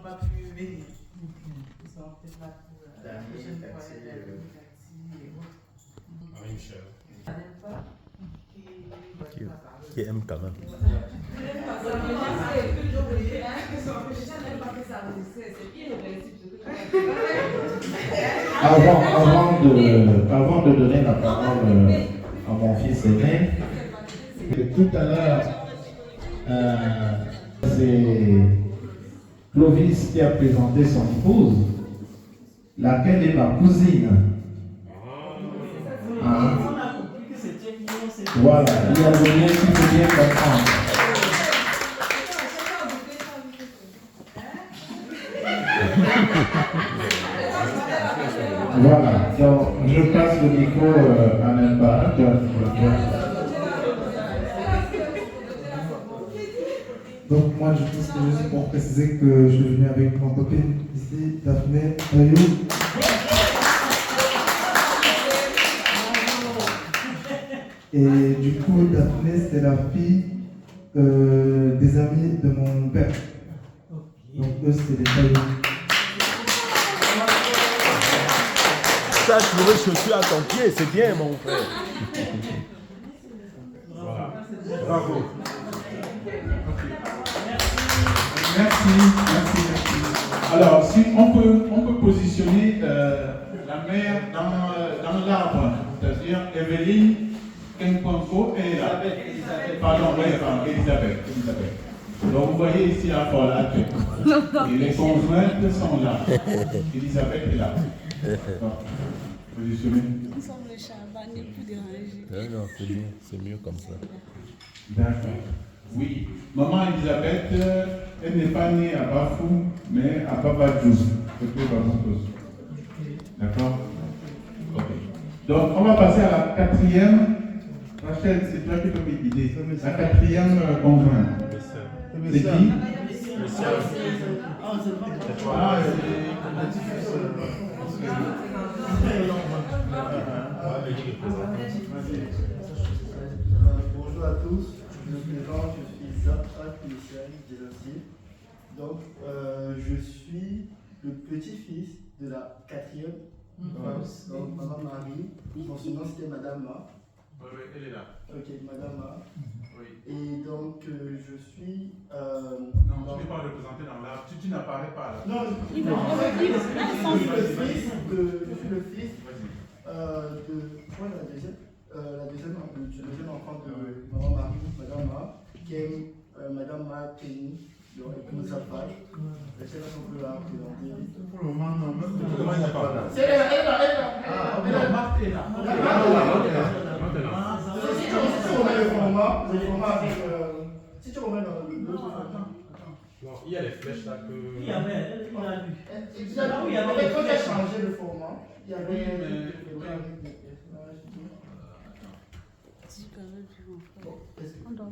pas pu venir. Ils sont peut-être là pour la prochaine fois. Marie-Michel. Qui aime quand même. Avant de donner la parole à mon fils aîné, tout à l'heure, c'est Clovis qui a présenté son épouse, laquelle est ma cousine. Hein? Voilà, il y a le lien qu'il faut bien comprendre. Voilà, donc je passe le micro à Nemba. Donc moi je pense que juste pour préciser que je suis venu avec ma copine ici, Daphné Ayou. Et du coup Daphné c'est la fille des amis de mon père. Donc eux c'est des Ayou. Ça, trouver chaussure à ton pied, c'est bien, mon frère. Voilà. Bravo. Merci. Alors, si on peut positionner la mère dans l'arbre, c'est-à-dire Evelyne Kenkonko et là. Pardon, Elisabeth. Donc vous voyez ici la folate. Et les conjointes sont là. Elisabeth est là. Positionner. Ensemble, le Chaban n'est plus dérangé. Non, c'est bien, c'est mieux comme ça. D'accord. Oui. Maman Elisabeth, elle n'est pas née à Bafou, mais à Babadjouz. D'accord? Ok. Donc, on va passer à la quatrième. Rachel, c'est toi qui peux me guider. La quatrième conjointe. C'est qui? C'est toi. Bonjour à tous, je me présente, je suis Zaptra Christian Delancier. Donc, je suis le petit-fils de la quatrième femme, donc Madame Marie. Son surnom c'était Madame Ma. Oui, elle est là. Ok, Madame Ma. Oui. Et donc, je suis. Non, tu n'es pas représenté dans l'arbre. Tu n'apparais pas là. Non, je suis le fils de. Quoi, la deuxième enfant de Maman Marie, Madame Ma, qui est Madame Ma Kenny, donc elle sa page. Et c'est là qu'on peut la présenter. Pour le moment, non, même Comment il n'y a pas là? C'est elle est là. Marthe est là. Si tu remets le format avec. Si tu remets le format. Non, il y a les flèches là que. Il y avait, on a vu. Quand il a changé le format, il y avait.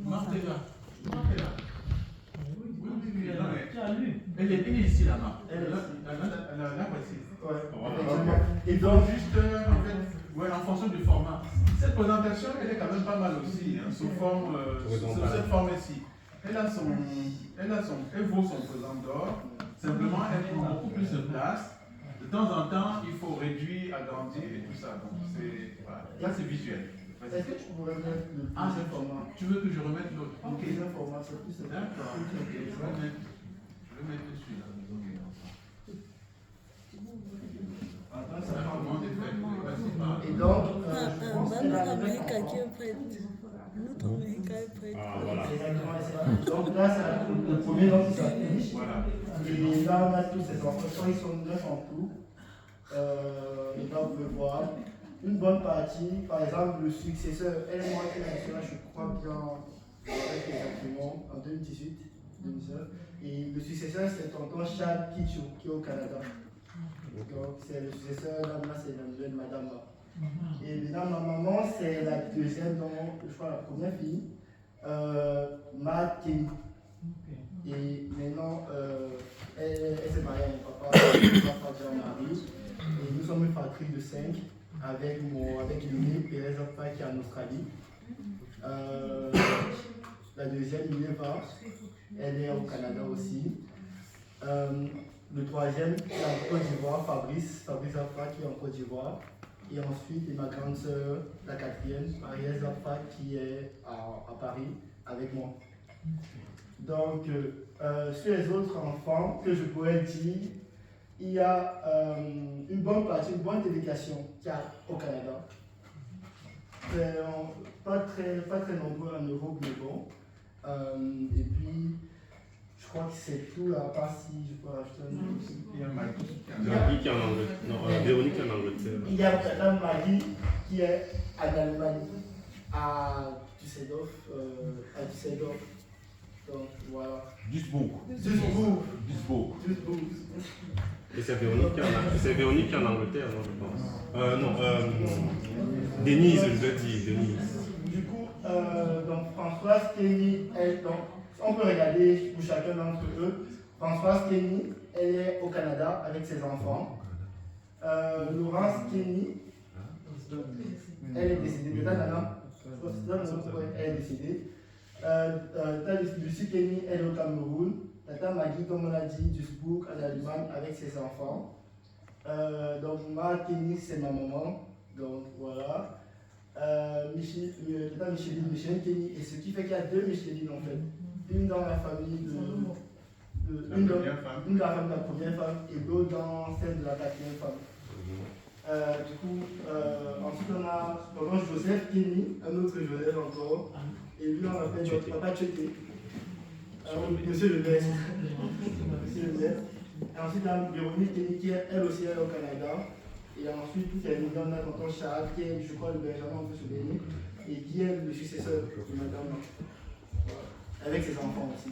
Marthe est là. Oui, elle est ici là-bas. Elle la voici. Et donc, juste, en fonction du format. Cette présentation, elle est quand même pas mal aussi, sous cette forme-ci. Elle vaut son pesant d'or. Simplement, elle prend beaucoup plus de place. De temps en temps, il faut réduire, agrandir et tout ça. Donc, là, c'est visuel. Est-ce que tu pourrais mettre le deuxième format? Tu veux que je remette l'autre? Le deuxième format, c'est plus. D'accord. Je vais mettre celui-là. Et donc, Notre Américain qui est prêt. Notre Américain est prêt. Ah, voilà. donc là, c'est le premier nom qui s'affiche. Voilà. Et là, on a tous ces enfants, ils sont 9 en tout. Et là, vous pouvez voir une bonne partie. Par exemple, le successeur, elle et moi qui est là, je crois bien, avec exactement en 2018. Et le successeur, c'est tonton Chad Kichou, qui est au Canada. Donc, c'est le successeur, là, c'est la nouvelle Madame. Et là, ma maman, c'est la deuxième, donc, je crois, la première fille, Martine. Et maintenant, elle s'est mariée à mon papa Jean-Marie. Et nous sommes une fratrie de 5 avec l'aîné, Pérez Zappa, qui est en Australie. La deuxième, Neva, elle est au Canada aussi. Le troisième qui est en Côte d'Ivoire, Fabrice Afra qui est en Côte d'Ivoire. Et ensuite, ma grande sœur, la quatrième, Ariel Afra qui est à Paris avec moi. Donc, sur les autres enfants que je pourrais dire, il y a une bonne partie, une bonne délégation qu'il y a au Canada. Pas très nombreux en Europe, mais bon. Et puis, je crois que c'est tout, à part si je peux rajouter un autre aussi. Il y a Maggie qui est en Angleterre. Non, Véronique qui est en Angleterre. Il y a Madame Maggie qui est en Allemagne, à Düsseldorf. Donc voilà. Duisbourg. Duisbourg. Et c'est Véronique qui est en Angleterre, non, je pense. Non, Denise, je dois dire, Denise. Du coup, donc Françoise Kenny, on peut regarder pour chacun d'entre eux. Françoise Kenny, elle est au Canada avec ses enfants. Laurence Kenny, elle est décédée. Elle est décédée. Lucie Kenny, elle est au Cameroun. Tata Maggie, comme on l'a dit, Duisbourg, en Allemagne, avec ses enfants. Donc, Ma Kenny, c'est ma maman. Donc, voilà. Tata Micheline Kenny, et ce qui fait qu'il y a deux Micheline en fait. Une dans la famille une dans la famille de la première femme et l'autre dans celle de la quatrième femme. Du coup, ensuite on a Joseph Kenny, un autre Joseph encore, et lui on l'appelle notre papa Tchété. Monsieur le maire. Monsieur le maire. Et ensuite on a Véronique Kenny qui est elle aussi elle au Canada. Et ensuite tout est mis on a tonton Charles qui est je crois le Benjamin, on peut se bénir, et qui est le successeur de madame. Voilà. Avec ses enfants aussi.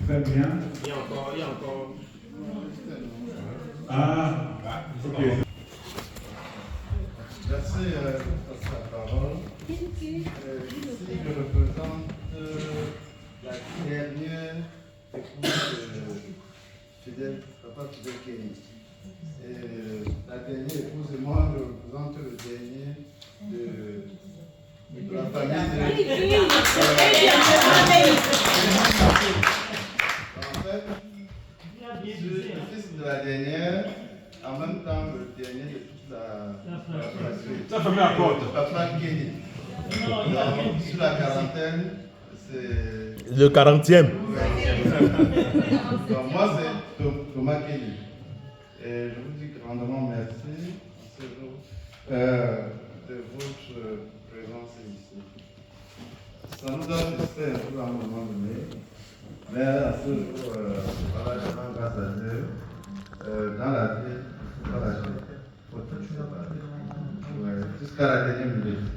Très bien. Il y a encore. Ah, ok. Merci pour sa parole. Ici, je représente la dernière épouse Fidel, papa Fidel Kenny. Et la dernière épouse et moi, je représente le dernier de la famille de... En fait, je suis le fils de la dernière, en même temps le dernier de toute la famille. Ça fait bien quoi? Papa Kenny. Donc, sur la quarantaine, c'est... Le 40e. Donc, moi, c'est Thomas Kenny. Et je vous dis grandement merci ce jour, de votre présence ici. Ça nous a fait un peu à un moment donné, mais à ce jour, voilà, je rends grâce à Dieu. Dans la vie, il faut pas lâcher. Ouais, jusqu'à la dernière minute.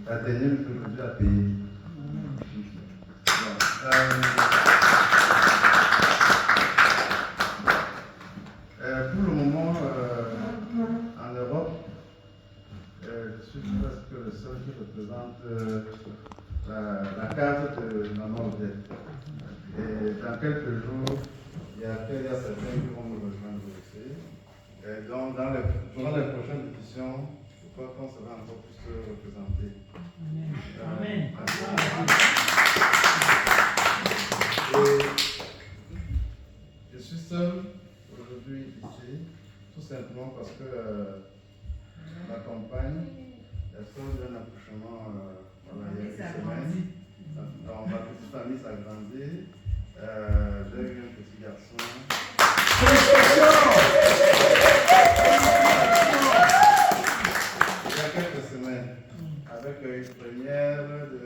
La dernière minute, je dois payer. Pour le moment, en Europe, je suis presque le seul qui représente la case de Maman Odette. Et dans quelques jours, il y a certains qui vont nous rejoindre aussi. Et donc, durant les prochaines éditions, je crois qu'on sera encore plus représentés. Amen. Et je suis seul aujourd'hui ici, tout simplement parce que ma compagne est seule d'un accouchement il y a une semaine. Donc, ma petite famille s'agrandit. J'ai eu un petit garçon. Il y a quelques semaines, avec une première de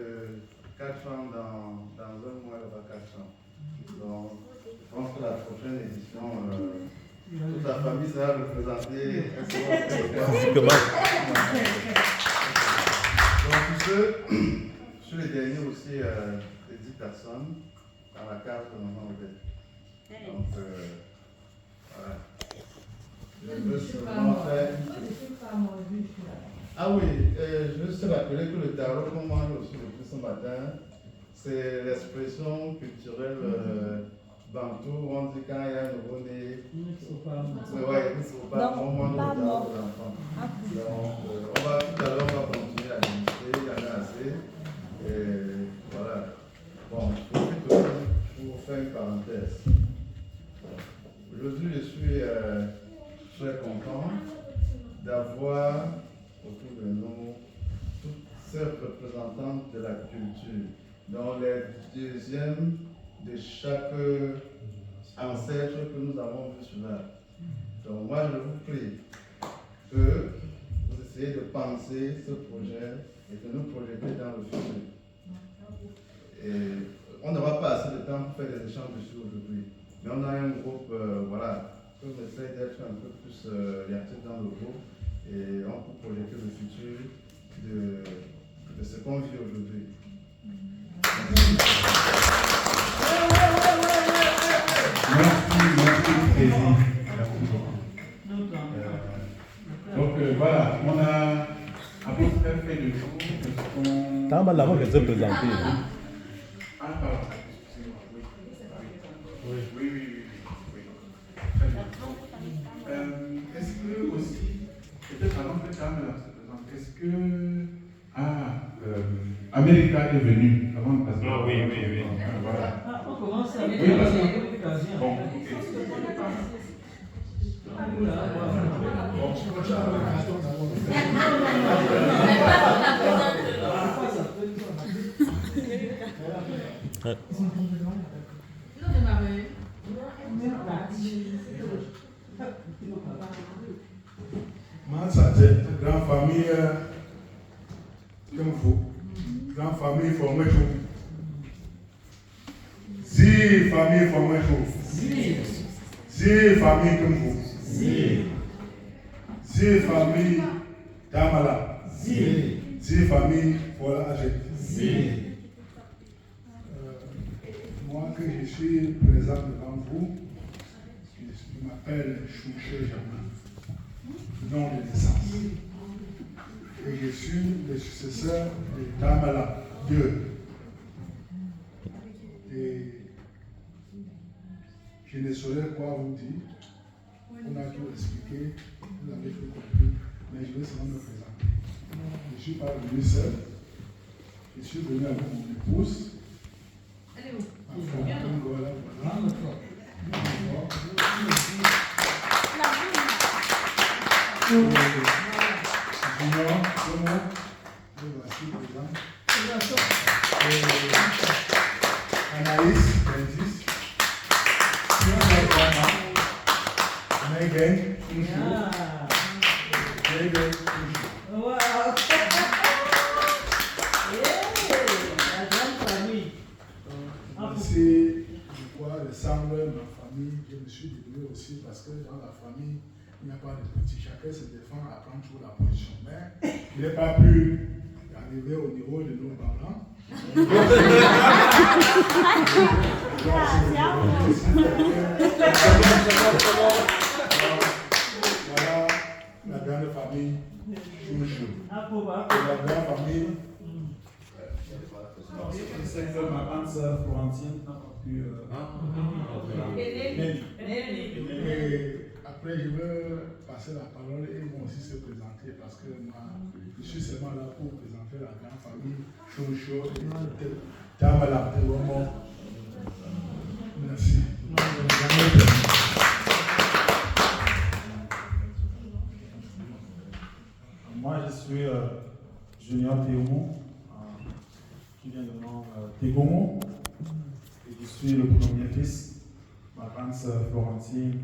4 ans dans un mois, il aura 4 ans. Donc, je pense que la prochaine édition, toute la famille sera représentée. Donc, tous ceux, je suis le dernier aussi de 10 personnes dans la case de Maman Odette. Donc, voilà. Je veux seulement faire. Ah oui, je veux juste rappeler que le tarot qu'on mange aussi depuis ce matin, c'est l'expression culturelle bantou où on dit quand il y a un nouveau-né. Oui, il ne faut pas mange le tarot de l'enfant. Donc, tout à l'heure, on va continuer à discuter, il y en a assez. représentants de la culture. Donc les deuxièmes de chaque ancêtre que nous avons vu sur là. Donc moi je vous prie que vous essayez de penser ce projet et de nous projeter dans le futur. Et on n'aura pas assez de temps pour faire des échanges dessus aujourd'hui. Mais on a un groupe, voilà, on essaie d'être un peu plus réactif dans le groupe et on peut projeter le futur de ce qu'on vit aujourd'hui. Merci, président. Donc voilà, on a à peu près fait le tour de ce qu'on... T'as mal d'avant qu'elle se présente. Ah, pardon, excusez-moi, oui. Oui. Très bien. Donc, est-ce que aussi, peut-être avant que Carmen se présente, est-ce que... America est venu avant de passer. Ah oui. Voilà. Ah, on commence avec Oui, parce que... l'occasion. Bon, Moi, ça c'est une grande famille comme vous. Grande famille formée chaud. Si famille formée chaud. Si famille comme vous. Si famille Damala. Si famille Fola Agé. Moi que je suis présent devant vous, je m'appelle Chouché Germain, nom de naissance. Et je suis le successeur de Damala II. Et je ne saurais quoi vous dire. On a tout expliqué, vous avez tout compris, mais je vais seulement me présenter. Je ne suis pas venu seul. Je suis venu avec mon épouse. Allez où? Voilà. Junior, le voici présent. Anaïs, Benzis. Megan, Wow! La grande famille. c'est pourquoi ressemble ma famille. Je me suis débrouillé aussi parce que dans la famille, il n'y a pas de petit. Chacun se défend à prendre toujours la position. Mais je n'ai pas pu arriver au niveau de nos parents. Voilà la grande famille Chouchou. La grande famille. c'est que ma grande sœur Florentine n'a pas pu... Et après, je veux passer la parole et moi aussi se présenter parce que moi, je suis seulement là pour présenter la grande famille Chouchou et Tamala. Merci. Moi, je suis Junior Théomo, qui vient de nom Tegomo, et je suis le premier fils. Ma grande sœur Florentine,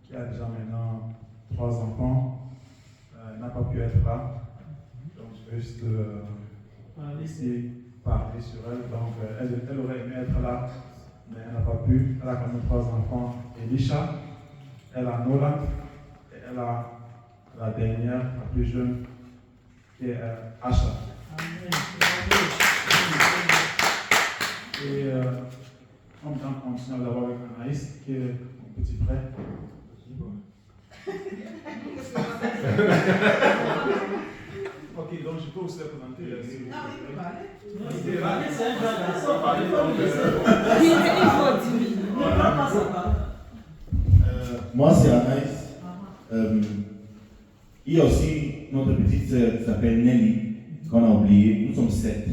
qui a déjà maintenant 3 enfants, n'a pas pu être là. Donc, je vais juste ici parler sur elle. Donc, elle aurait aimé être là, mais elle n'a pas pu. Elle a quand même 3 enfants. Elisha, elle a Nolan, et elle a la dernière, la plus jeune, qui est Asha. Et on va continuer d'abord avec Anaïs, qui est mon petit frère. Ok, donc je peux aussi la présenter. Moi, c'est Anaïs. Il y a aussi notre petite sœur qui s'appelle Nelly, qu'on a oublié. Nous sommes 7.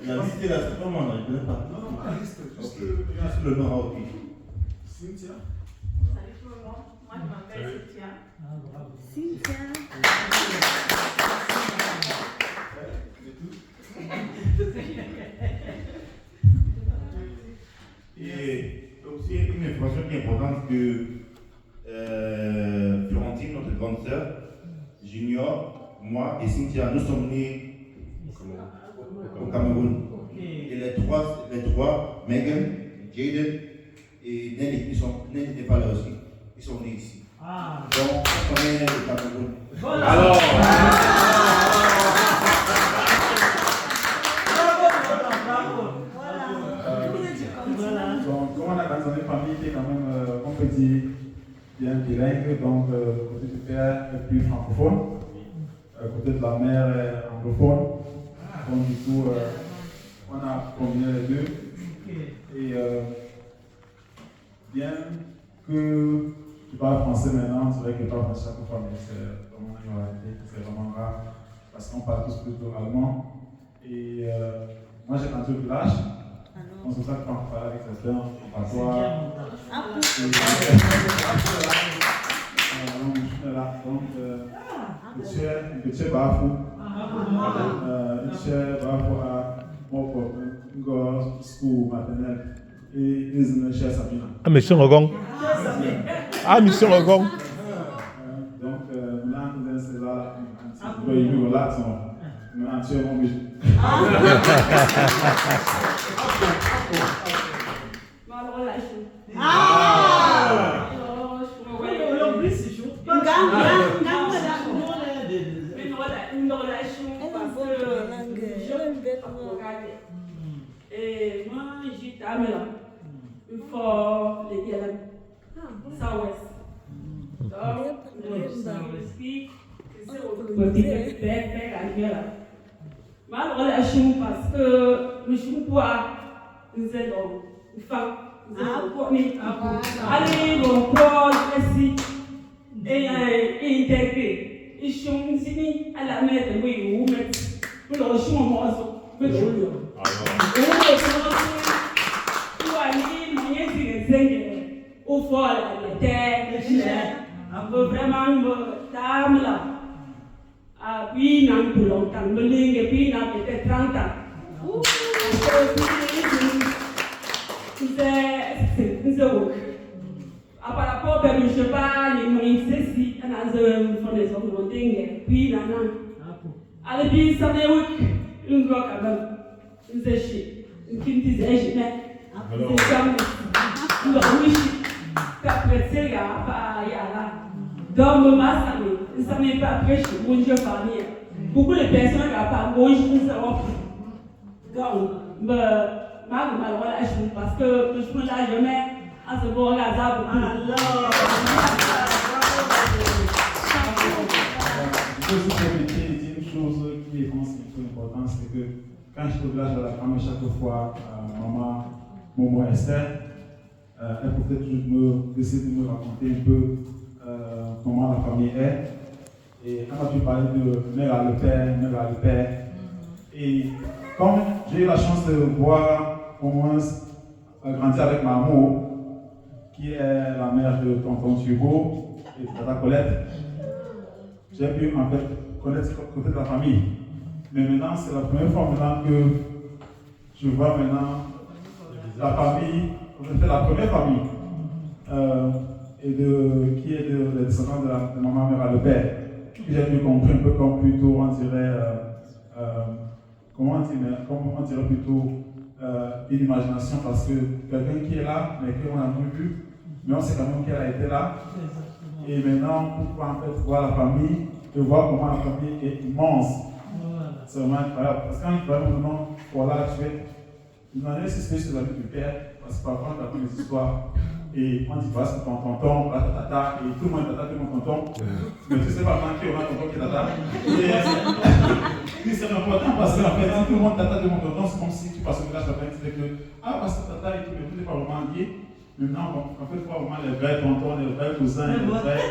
La liste est là, c'est comment on ne connaît pas. Non, la liste, juste le nom, ok. Cynthia. Salut tout le monde, moi je m'appelle Cynthia. Cynthia. Et aussi une information qui est importante que Florentine, notre grande sœur, Junior, moi et Cynthia, nous sommes nés au Cameroun. Et les trois, Megan, Jaden et Nelly, Nelly n'est pas là aussi. Ils sont nés ici. Donc, on est au Cameroun. Alors Donc, comme on a dans une famille qui est quand même, on peut dire, bien bilingue, donc côté du père est plus francophone, côté de la mère est anglophone. Donc, du coup, on a combiné les deux. Et bien que tu parles français maintenant, c'est vrai que tu parles français chaque fois, mais c'est vraiment une réalité, c'est vraiment rare, parce qu'on parle tous plutôt allemand. Et moi, j'ai grandi au village. Donc, c'est pour ça que quand on parle avec certains, on parle donc, petit bafou, à mon gosse, school, maternelle, et une chère Sabina. Ah, Monsieur Rogong. Ah, Monsieur Rogong. Donc, là, nous sommes là, nous là, nous entièrement obligés. Et moi, j'étais à Milan. Il faut les gars ça ouest. Donc, je explique que c'est au côté père à Milan. Ma relation parce que je suis pas nous allons faire allez mon corps ici et intégrer ils sont ici à la maître oui ou mettre pour le chou mon oiseau mais je le au fond la terre un peu vraiment table là à puis non plus longtemps le ligne et puis non peut-être 30 ans par rapport à je sais pas les moyens ceci on a des hommes de puis là allez puis ça n'est une fois quand même une séché une qui disait je mets c'est comme nous oui après c'est là pas y a là donc ça m'est pas prêché mon Dieu famille beaucoup de personnes qui pas bon je ne sais pas donc ma relation parce que je me la jamais à ce bon hasard Une chose qui est importante, c'est que quand je suis au village de la femme, chaque fois, maman, Momo Esther, elle peut toujours essayer de me raconter un peu comment la famille est. Et elle m'a pu parler de mère à le père. Et comme j'ai eu la chance de voir au moins grandir avec maman, qui est la mère de tonton Hugo et de tata Colette, j'ai pu en fait connaître le côté de la famille. Mais maintenant, c'est la première fois maintenant que je vois maintenant la famille, la première famille, qui est de descendants de maman, mère à le père. J'ai pu comprendre un peu comme plutôt, on dirait, comment on dirait plutôt une imagination, parce que quelqu'un qui est là, mais qu'on n'a plus vu, mais on sait quand même qu'elle a été là. Et maintenant, on peut en fait voir la famille et voir comment la famille est immense. C'est vraiment incroyable. Parce que quand vraiment, voilà, tu es. Une année, c'est sur la vie du père, parce que parfois, on apprend des histoires. Et on dit, voilà, c'est ton tonton, voilà, tata, et tout le monde est tata, tout le monde est tonton. Mais tu sais pas quand qui aura tonton qui est tata. Et c'est important parce qu'en fait, si tout le monde tata, tout le monde tonton, c'est comme si tu passes au village, tu disais que, ah, parce que tata et tout, mais tout n'est pas vraiment lié. Maintenant, en fait, il faut vraiment les vrais tontons, les vrais cousins, les vrais.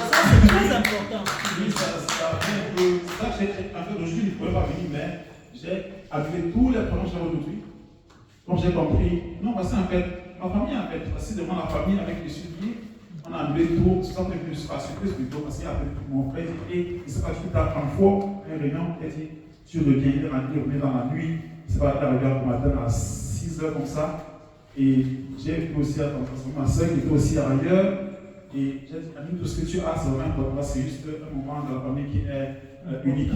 Ça, c'est très important. Oui, ça fait un peu. C'est ça que j'ai. En fait, aujourd'hui, il ne pouvait pas venir, mais j'ai appelé tous les problèmes que j'avais aujourd'hui. Comme j'ai compris, non, parce qu'en fait, ma famille, en fait, c'est devant la famille avec les souliers, on a annulé tout, c'est ça que je suis pas surprise plutôt, parce qu'il a appelé mon frère, et il s'est pas dit, t'as 30 fois, une réunion, il a dit, tu reviens, il revenait dans la nuit, il s'est pas arrivé au matin à 6 heures comme ça, et j'ai vu aussi à ma soeur qui était aussi ailleurs, et j'ai dit, Annie, tout ce que tu as, c'est vraiment important, c'est juste un moment de la famille qui est unique.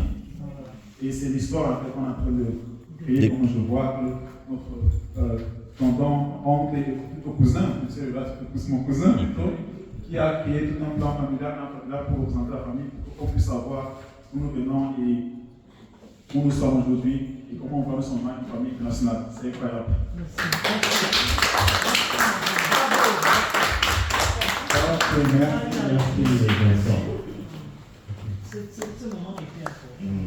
Et c'est l'histoire en fait, qu'on est en train de créer, comme je vois que notre tonton, oncle et plutôt cousin, c'est mon cousin plutôt, qui a créé tout un plan familial pour représenter la famille, pour qu'on puisse savoir où nous venons et où nous sommes aujourd'hui et comment on va nous sommes une famille internationale. C'est incroyable. Merci, Vincent. Ce moment était important.